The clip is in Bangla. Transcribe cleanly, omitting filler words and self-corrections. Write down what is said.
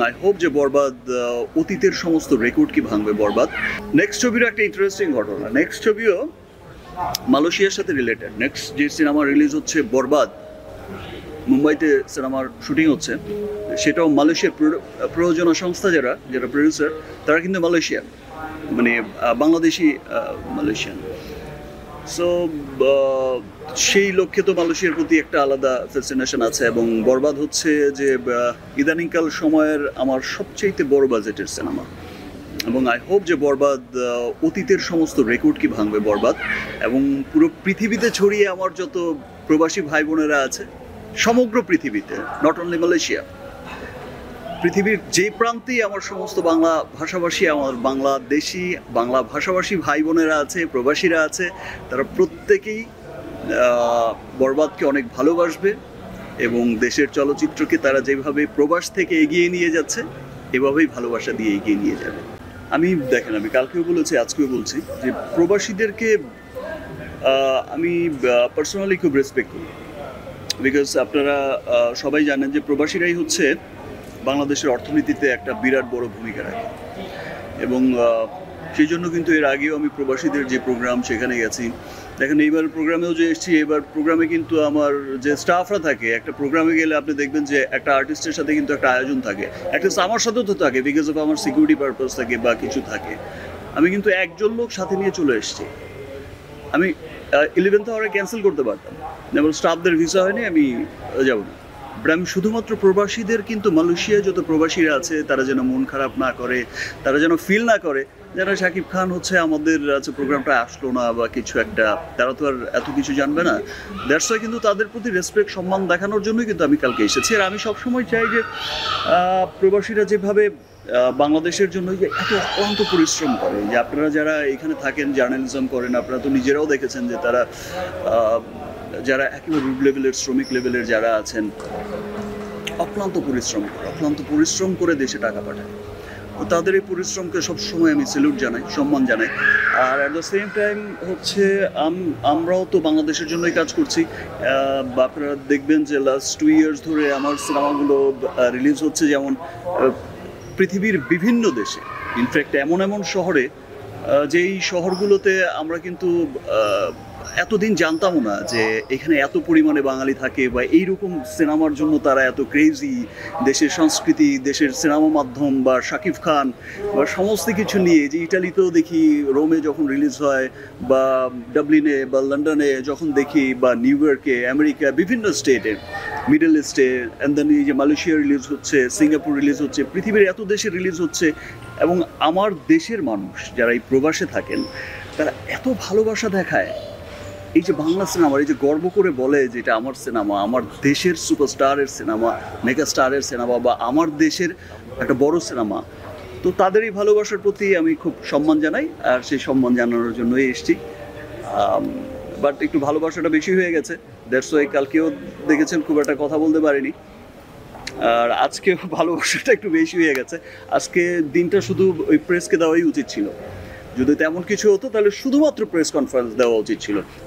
আই হোপ যে বরবাদ অতীতের সমস্ত রেকর্ড কি ভাঙবে বরবাদ। নেক্সট ছবির একটা ইন্টারেস্টিং ঘটনা, নেক্সট ছবিও মালয়েশিয়ার সাথে রিলেটেড। নেক্সট যে সিনেমা রিলিজ হচ্ছে বরবাদ, মুম্বাইতে সিনেমার শুটিং হচ্ছে, সেটাও মালয়েশিয়ার প্রযোজনা সংস্থা যারা প্রডিউসার তারা কিন্তু মালয়েশিয়ান, মানে বাংলাদেশি মালয়েশিয়ান। সো সেই লক্ষ্যে তো মালয়েশিয়ার প্রতি একটা আলাদা ফ্যাসিনেশন আছে, এবং বরবাদ হচ্ছে যে ইদানিংকাল সময়ের আমার সবচেয়ে বড় বাজেটের সিনেমা, এবং আই হোপ যে বরবাদ অতীতের সমস্ত রেকর্ড কি ভাঙবে বরবাদ, এবং পুরো পৃথিবীতে ছড়িয়ে আমার যত প্রবাসী ভাই বোনেরা আছে সমগ্র পৃথিবীতে, নট অনলি মালয়েশিয়া, পৃথিবীর যে প্রান্তেই আমার সমস্ত বাংলা ভাষাভাষী, আমার বাংলাদেশি বাংলা ভাষাভাষী ভাই বোনেরা আছে, প্রবাসীরা আছে, তারা প্রত্যেকেই বরবাদকে অনেক ভালোবাসবে, এবং দেশের চলচ্চিত্রকে তারা যেভাবে প্রবাস থেকে এগিয়ে নিয়ে যাচ্ছে এভাবেই ভালোবাসা দিয়ে এগিয়ে নিয়ে যাবে। আমি দেখেন, আমি কালকেও বলেছি, আজকেও বলছি যে প্রবাসীদেরকে আমি পার্সোনালি খুব রেসপেক্ট করি, বিকজ আপনারা সবাই জানেন যে প্রবাসীরাই হচ্ছে বাংলাদেশের অর্থনীতিতে একটা বিরাট বড় ভূমিকা রাখে, এবং সেই জন্য কিন্তু এর আগেও আমি প্রবাসীদের যে প্রোগ্রাম সেখানে গেছি। দেখেন এইবার প্রোগ্রামেও যে এসেছি, এবার প্রোগ্রামে কিন্তু আমার যে স্টাফরা থাকে, একটা প্রোগ্রামে গেলে আপনি দেখবেন যে একটা আর্টিস্টের সাথে কিন্তু একটা আয়োজন থাকে, অ্যাটলিস্ট আমার সাথেও তো থাকে, বিকজ অফ আমার সিকিউরিটি পারপাস থাকে বা কিছু থাকে। আমি কিন্তু একজন লোক সাথে নিয়ে চলে এসেছি। আমি 11th আওয়ারে ক্যান্সেল করতে পারতাম, যেমন স্টাফদের ভিসা হয়নি, আমি যাব না, বাট আমি শুধুমাত্র প্রবাসীদের, কিন্তু মালয়েশিয়ায় যত প্রবাসীরা আছে তারা যেন মন খারাপ না করে, তারা যেন ফিল না করে যেন শাকিব খান হচ্ছে আমাদের প্রোগ্রামটা আসলো না বা কিছু একটা, তারা তো আর এত কিছু জানবে না। দ্যাটস ওয়াই কিন্তু তাদের প্রতি রেসপেক্ট সম্মান দেখানোর জন্যই কিন্তু আমি কালকে এসেছি। আর আমি সবসময় চাই যে প্রবাসীরা যেভাবে বাংলাদেশের জন্য যে এত অক্লান্ত পরিশ্রম করে, যে আপনারা যারা এখানে থাকেন জার্নালিজম করেন, আপনারা তো নিজেরাও দেখেছেন যে তারা যারা একেবারে রুট লেভেলের শ্রমিক লেভেলের যারা আছেন, অক্লান্ত পরিশ্রম করে দেশে টাকা পাঠায়। তো তাদের এই পরিশ্রমকে সবসময় আমি স্যালুট জানাই, সম্মান জানাই। আর অ্যাট দ্য সেম টাইম হচ্ছে আমরাও তো বাংলাদেশের জন্যই কাজ করছি। আপনারা দেখবেন যে লাস্ট 2 ইয়ার্স ধরে আমার সিনেমাগুলো রিলিজ হচ্ছে, যেমন পৃথিবীর বিভিন্ন দেশে, ইনফ্যাক্ট এমন শহরে, যেই শহরগুলোতে আমরা কিন্তু এতদিন জানতামও না যে এখানে এত পরিমাণে বাঙালি থাকে, বা এইরকম সিনেমার জন্য তারা এত ক্রেজি, দেশের সংস্কৃতি, দেশের সিনেমা মাধ্যম বা শাকিব খান বা সমস্ত কিছু নিয়ে। যে ইটালিতেও দেখি রোমে যখন রিলিজ হয়, বা ডাবলিনে বা লন্ডনে যখন দেখি, বা নিউ ইয়র্কে, আমেরিকা, বিভিন্ন স্টেটে, মিডল ইস্টে, অ্যান্ড দেন এই যে মালয়েশিয়া রিলিজ হচ্ছে, সিঙ্গাপুর রিলিজ হচ্ছে, পৃথিবীর এত দেশে রিলিজ হচ্ছে, এবং আমার দেশের মানুষ যারা এই প্রবাসে থাকেন তারা এত ভালোবাসা দেখায় এই যে বাংলা সিনেমার, এই যে গর্ব করে বলে যে এটা আমার সিনেমা, আমার দেশের সুপারস্টারের সিনেমা, মেগা স্টারের সিনেমা, বা আমার দেশের একটা বড় সিনেমা। তো তাদের এই ভালোবাসার প্রতি আমি খুব সম্মান জানাই, আর সেই সম্মান জানানোর জন্যই এসেছি। বাট একটু ভালোবাসাটা বেশি হয়ে গেছে, দ্যাটস ওয়াই কালকেও দেখেছেন খুব একটা কথা বলতে পারিনি, আর আজকে ভালোবাসাটা একটু বেশি হয়ে গেছে। আজকে দিনটা শুধু ওই প্রেসকে দেওয়াই উচিত ছিল, যদি তেমন কিছু হতো তাহলে শুধুমাত্র প্রেস কনফারেন্স দেওয়া উচিত ছিল।